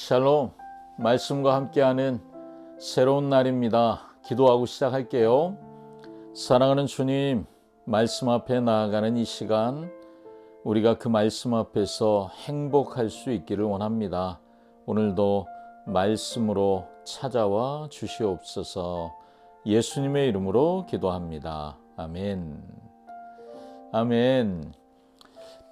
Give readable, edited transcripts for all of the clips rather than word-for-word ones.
샬롬, 말씀과 함께하는 새로운 날입니다. 기도하고 시작할게요. 사랑하는 주님, 말씀 앞에 나아가는 이 시간, 우리가 그 말씀 앞에서 행복할 수 있기를 원합니다. 오늘도 말씀으로 찾아와 주시옵소서. 예수님의 이름으로 기도합니다. 아멘. 아멘.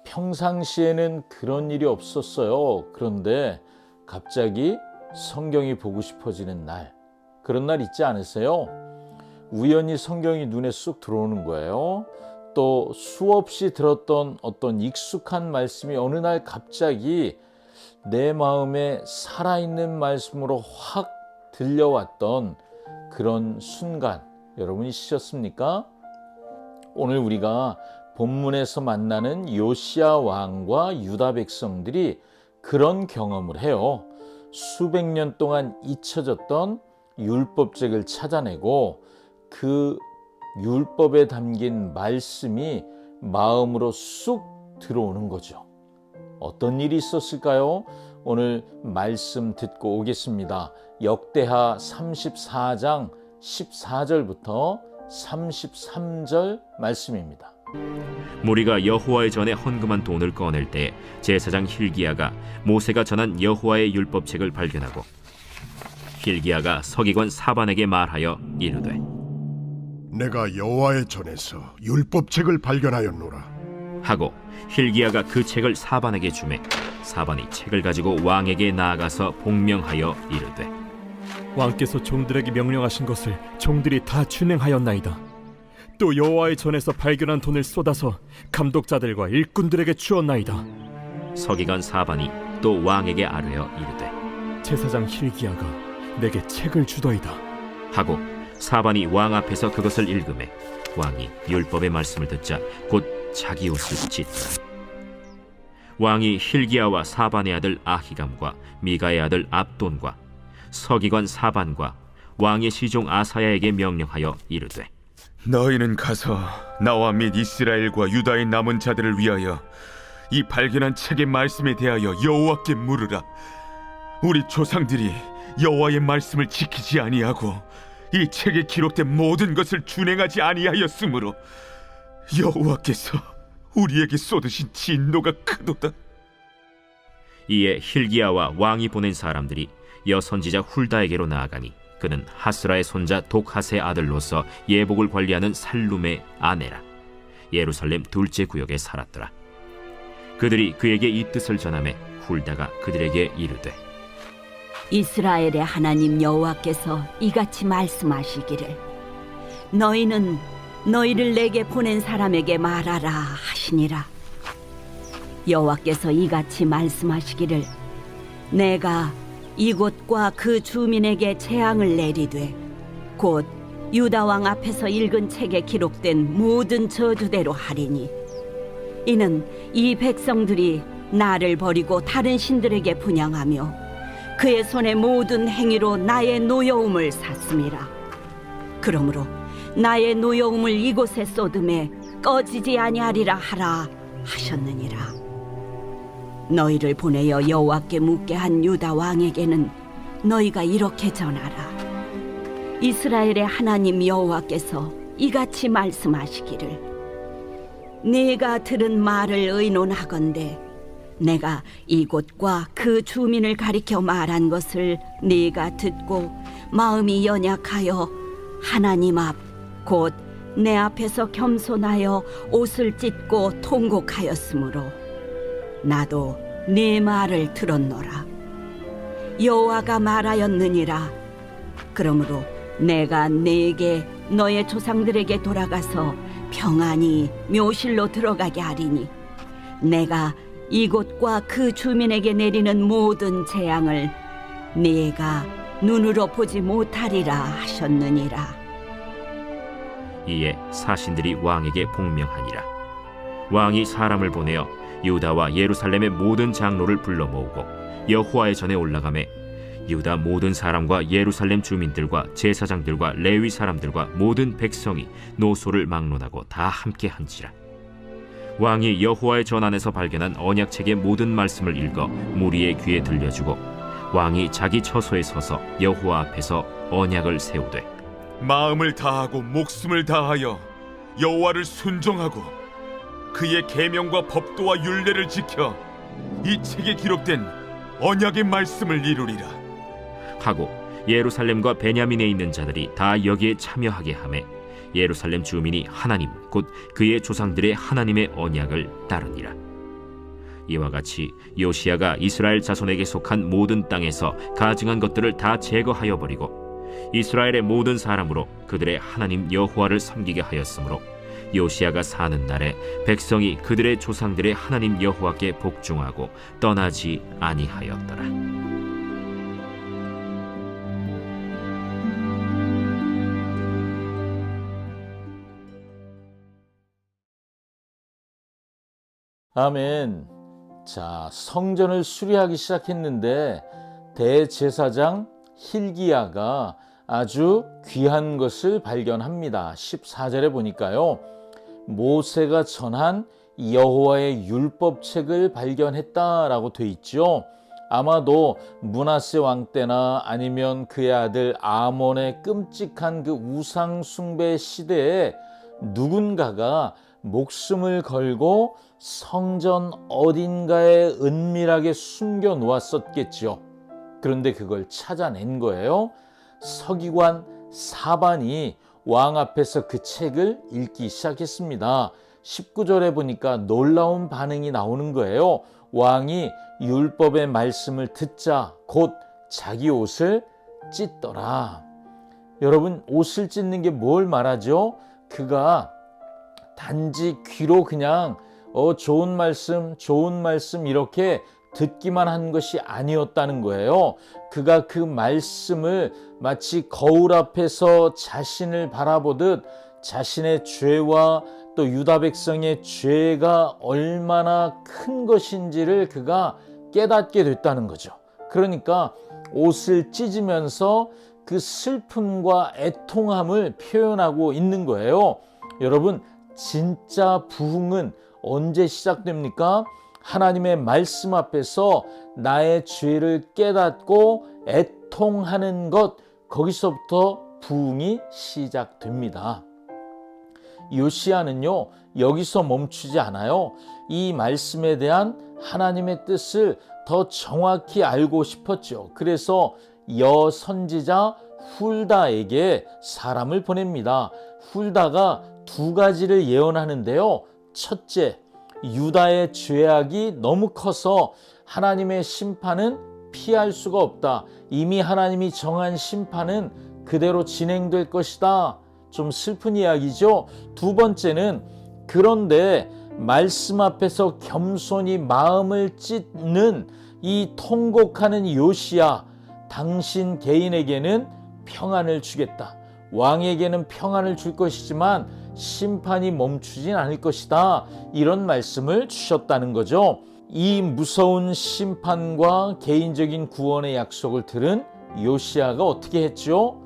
평상시에는 그런 일이 없었어요. 그런데 갑자기 성경이 보고 싶어지는 날, 그런 날 있지 않으세요? 우연히 성경이 눈에 쑥 들어오는 거예요. 또 수없이 들었던 어떤 익숙한 말씀이 어느 날 갑자기 내 마음에 살아있는 말씀으로 확 들려왔던 그런 순간, 여러분 있으셨습니까? 오늘 우리가 본문에서 만나는 요시야 왕과 유다 백성들이 그런 경험을 해요. 수백 년 동안 잊혀졌던 율법책을 찾아내고 그 율법에 담긴 말씀이 마음으로 쑥 들어오는 거죠. 어떤 일이 있었을까요? 오늘 말씀 듣고 오겠습니다. 역대하 34장 14절부터 33절 말씀입니다. 무리가 여호와의 전에 헌금한 돈을 꺼낼 때 제사장 힐기야가 모세가 전한 여호와의 율법책을 발견하고 힐기야가 서기관 사반에게 말하여 이르되 내가 여호와의 전에서 율법책을 발견하였노라. 하고 힐기야가 그 책을 사반에게 주매 사반이 책을 가지고 왕에게 나아가서 복명하여 이르되 왕께서 종들에게 명령하신 것을 종들이 다 준행하였나이다. 또 여호와의 전에서 발견한 돈을 쏟아서 감독자들과 일꾼들에게 주었나이다. 서기관 사반이 또 왕에게 아뢰어 이르되 제사장 힐기야가 내게 책을 주더이다. 하고 사반이 왕 앞에서 그것을 읽으매 왕이 율법의 말씀을 듣자 곧 자기 옷을 찢더라. 왕이 힐기야와 사반의 아들 아히감과 미가의 아들 압돈과 서기관 사반과 왕의 시종 아사야에게 명령하여 이르되 너희는 가서 나와 및 이스라엘과 유다의 남은 자들을 위하여 이 발견한 책의 말씀에 대하여 여호와께 물으라. 우리 조상들이 여호와의 말씀을 지키지 아니하고 이 책에 기록된 모든 것을 준행하지 아니하였으므로 여호와께서 우리에게 쏟으신 진노가 크도다. 이에 힐기야와 왕이 보낸 사람들이 여선지자 훌다에게로 나아가니 그는 하스라의 손자 독하스의 아들로서 예복을 관리하는 살룸의 아내라. 예루살렘 둘째 구역에 살았더라. 그들이 그에게 이 뜻을 전하매 훌다가 그들에게 이르되 이스라엘의 하나님 여호와께서 이같이 말씀하시기를 너희는 너희를 내게 보낸 사람에게 말하라 하시니라. 여호와께서 이같이 말씀하시기를 내가 이곳과 그 주민에게 재앙을 내리되 곧 유다 왕 앞에서 읽은 책에 기록된 모든 저주대로 하리니 이는 이 백성들이 나를 버리고 다른 신들에게 분향하며 그의 손의 모든 행위로 나의 노여움을 샀음이라. 그러므로 나의 노여움을 이곳에 쏟음에 꺼지지 아니하리라 하라 하셨느니라. 너희를 보내어 여호와께 묻게 한 유다 왕에게는 너희가 이렇게 전하라. 이스라엘의 하나님 여호와께서 이같이 말씀하시기를 네가 들은 말을 의논하건대 내가 이곳과 그 주민을 가리켜 말한 것을 네가 듣고 마음이 연약하여 하나님 앞 곧 내 앞에서 겸손하여 옷을 찢고 통곡하였으므로 나도 네 말을 들었노라. 여호와가 말하였느니라. 그러므로 내가 네게 너의 조상들에게 돌아가서 평안히 묘실로 들어가게 하리니 내가 이곳과 그 주민에게 내리는 모든 재앙을 네가 눈으로 보지 못하리라 하셨느니라. 이에 사신들이 왕에게 복명하니라. 왕이 사람을 보내어 유다와 예루살렘의 모든 장로를 불러 모으고 여호와의 전에 올라가매 유다 모든 사람과 예루살렘 주민들과 제사장들과 레위 사람들과 모든 백성이 노소를 막론하고 다 함께 한지라. 왕이 여호와의 전 안에서 발견한 언약책의 모든 말씀을 읽어 무리의 귀에 들려주고 왕이 자기 처소에 서서 여호와 앞에서 언약을 세우되 마음을 다하고 목숨을 다하여 여호와를 순종하고 그의 계명과 법도와 율례를 지켜 이 책에 기록된 언약의 말씀을 이루리라 하고 예루살렘과 베냐민에 있는 자들이 다 여기에 참여하게 하매 예루살렘 주민이 하나님 곧 그의 조상들의 하나님의 언약을 따르니라. 이와 같이 요시야가 이스라엘 자손에게 속한 모든 땅에서 가증한 것들을 다 제거하여 버리고 이스라엘의 모든 사람으로 그들의 하나님 여호와를 섬기게 하였으므로 요시야가 사는 날에 백성이 그들의 조상들의 하나님 여호와께 복종하고 떠나지 아니하였더라. 아멘. 자, 성전을 수리하기 시작했는데 대제사장 hil기야가 아주 귀한 것을 발견합니다. 14절에 보니까요. 모세가 전한 여호와의 율법책을 발견했다라고 돼 있죠. 아마도 므낫세 왕 때나 아니면 그의 아들 아몬의 끔찍한 그 우상 숭배 시대에 누군가가 목숨을 걸고 성전 어딘가에 은밀하게 숨겨 놓았었겠죠. 그런데 그걸 찾아낸 거예요. 서기관 사반이 왕 앞에서 그 책을 읽기 시작했습니다. 19절에 보니까 놀라운 반응이 나오는 거예요. 왕이 율법의 말씀을 듣자 곧 자기 옷을 찢더라. 여러분, 옷을 찢는 게 뭘 말하죠? 그가 단지 귀로 그냥 좋은 말씀 이렇게 듣기만 한 것이 아니었다는 거예요. 그가 그 말씀을 마치 거울 앞에서 자신을 바라보듯 자신의 죄와 또 유다 백성의 죄가 얼마나 큰 것인지를 그가 깨닫게 됐다는 거죠. 그러니까 옷을 찢으면서 그 슬픔과 애통함을 표현하고 있는 거예요. 여러분, 진짜 부흥은 언제 시작됩니까? 하나님의 말씀 앞에서 나의 죄를 깨닫고 애통하는 것, 거기서부터 부흥이 시작됩니다. 요시야는요, 여기서 멈추지 않아요. 이 말씀에 대한 하나님의 뜻을 더 정확히 알고 싶었죠. 그래서 여선지자 훌다에게 사람을 보냅니다. 훌다가 두 가지를 예언하는데요. 첫째, 유다의 죄악이 너무 커서 하나님의 심판은 피할 수가 없다. 이미 하나님이 정한 심판은 그대로 진행될 것이다. 좀 슬픈 이야기죠. 두 번째는, 그런데 말씀 앞에서 겸손히 마음을 찢는 이 통곡하는 요시야, 당신 개인에게는 평안을 주겠다. 왕에게는 평안을 줄 것이지만 심판이 멈추진 않을 것이다. 이런 말씀을 주셨다는 거죠. 이 무서운 심판과 개인적인 구원의 약속을 들은 요시야가 어떻게 했죠?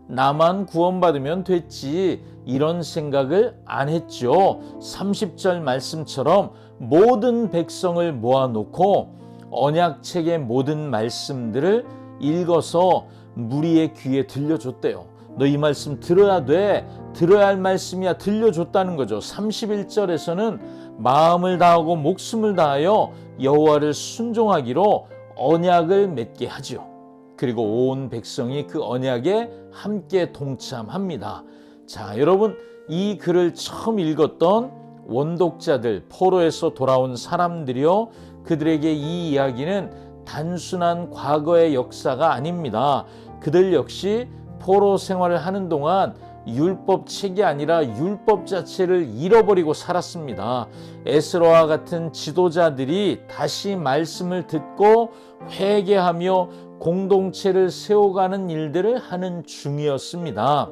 나만 구원받으면 됐지, 이런 생각을 안 했죠. 30절 말씀처럼 모든 백성을 모아놓고 언약책의 모든 말씀들을 읽어서 무리의 귀에 들려줬대요. 너 이 말씀 들어야 돼. 들어야 할 말씀이야. 들려줬다는 거죠. 31절에서는 마음을 다하고 목숨을 다하여 여호와를 순종하기로 언약을 맺게 하죠. 그리고 온 백성이 그 언약에 함께 동참합니다. 자, 여러분, 이 글을 처음 읽었던 원독자들, 포로에서 돌아온 사람들이요, 그들에게 이 이야기는 단순한 과거의 역사가 아닙니다. 그들 역시 포로 생활을 하는 동안 율법책이 아니라 율법 자체를 잃어버리고 살았습니다. 에스라와 같은 지도자들이 다시 말씀을 듣고 회개하며 공동체를 세워가는 일들을 하는 중이었습니다.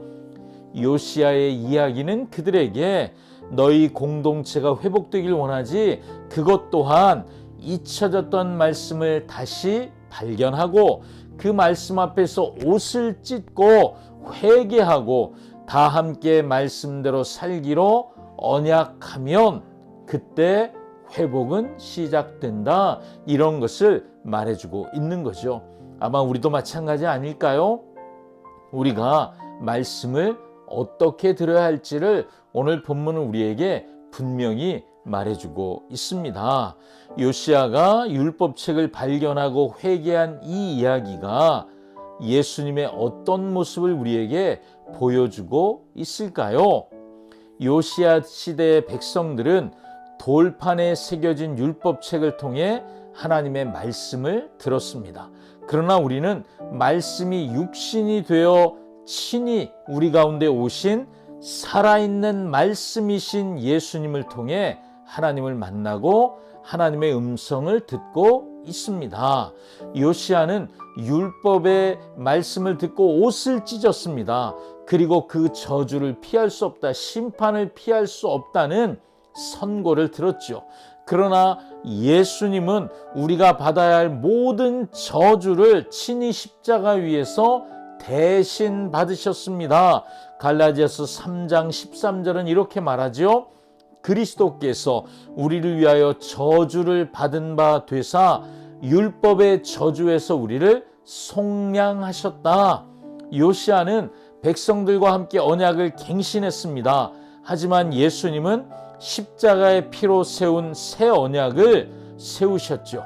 요시야의 이야기는 그들에게 너희 공동체가 회복되길 원하지, 그것 또한 잊혀졌던 말씀을 다시 발견하고 그 말씀 앞에서 옷을 찢고 회개하고 다 함께 말씀대로 살기로 언약하면 그때 회복은 시작된다. 이런 것을 말해주고 있는 거죠. 아마 우리도 마찬가지 아닐까요? 우리가 말씀을 어떻게 들어야 할지를 오늘 본문은 우리에게 분명히 말해주고 있습니다. 요시야가 율법책을 발견하고 회개한 이 이야기가 예수님의 어떤 모습을 우리에게 보여주고 있을까요? 요시야 시대의 백성들은 돌판에 새겨진 율법책을 통해 하나님의 말씀을 들었습니다. 그러나 우리는 말씀이 육신이 되어 친히 우리 가운데 오신 살아있는 말씀이신 예수님을 통해 하나님을 만나고 하나님의 음성을 듣고 있습니다. 요시야는 율법의 말씀을 듣고 옷을 찢었습니다. 그리고 그 저주를 피할 수 없다, 심판을 피할 수 없다는 선고를 들었죠. 그러나 예수님은 우리가 받아야 할 모든 저주를 친히 십자가 위에서 대신 받으셨습니다. 갈라디아서 3장 13절은 이렇게 말하죠. 그리스도께서 우리를 위하여 저주를 받은 바 되사 율법의 저주에서 우리를 속량하셨다. 요시야는 백성들과 함께 언약을 갱신했습니다. 하지만 예수님은 십자가의 피로 세운 새 언약을 세우셨죠.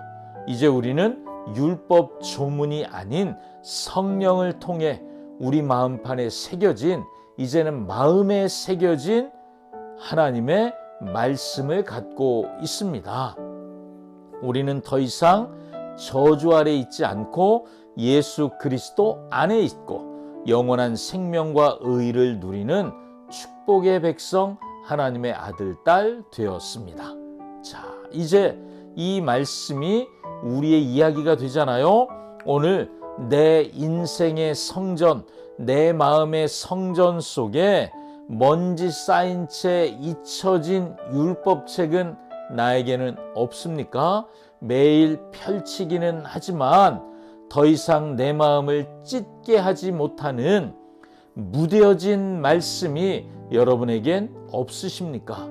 이제 우리는 율법 조문이 아닌 성령을 통해 우리 마음판에 새겨진, 이제는 마음에 새겨진 하나님의 말씀을 갖고 있습니다. 우리는 더 이상 저주 아래 있지 않고 예수 그리스도 안에 있고 영원한 생명과 의를 누리는 축복의 백성, 하나님의 아들, 딸 되었습니다. 자, 이제 이 말씀이 우리의 이야기가 되잖아요. 오늘 내 인생의 성전, 내 마음의 성전 속에 먼지 쌓인 채 잊혀진 율법책은 나에게는 없습니까? 매일 펼치기는 하지만 더 이상 내 마음을 찢게 하지 못하는 무뎌진 말씀이 여러분에겐 없으십니까?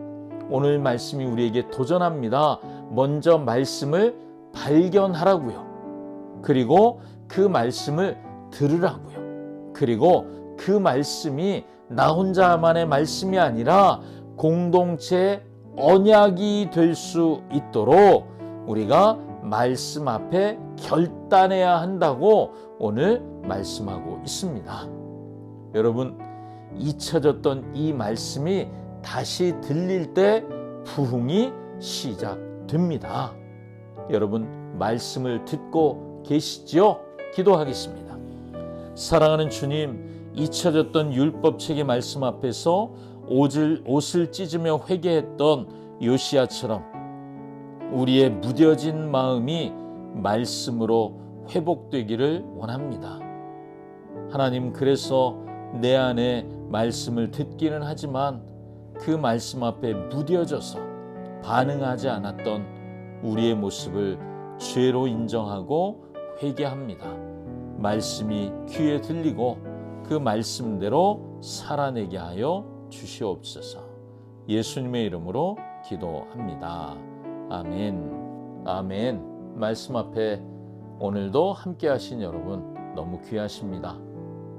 오늘 말씀이 우리에게 도전합니다. 먼저 말씀을 발견하라고요. 그리고 그 말씀을 들으라고요. 그리고 그 말씀이 나 혼자만의 말씀이 아니라 공동체의 언약이 될 수 있도록 우리가 말씀 앞에 결단해야 한다고 오늘 말씀하고 있습니다. 여러분, 잊혀졌던 이 말씀이 다시 들릴 때 부흥이 시작됩니다. 여러분, 말씀을 듣고 계시죠? 기도하겠습니다. 사랑하는 주님, 잊혀졌던 율법책의 말씀 앞에서 옷을 찢으며 회개했던 요시야처럼 우리의 무뎌진 마음이 말씀으로 회복되기를 원합니다. 하나님, 그래서 내 안에 말씀을 듣기는 하지만 그 말씀 앞에 무뎌져서 반응하지 않았던 우리의 모습을 죄로 인정하고 회개합니다. 말씀이 귀에 들리고 그 말씀대로 살아내게 하여 주시옵소서. 예수님의 이름으로 기도합니다. 아멘. 아멘. 말씀 앞에 오늘도 함께 하신 여러분 너무 귀하십니다.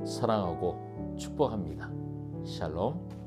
사랑하고 축복합니다. 샬롬.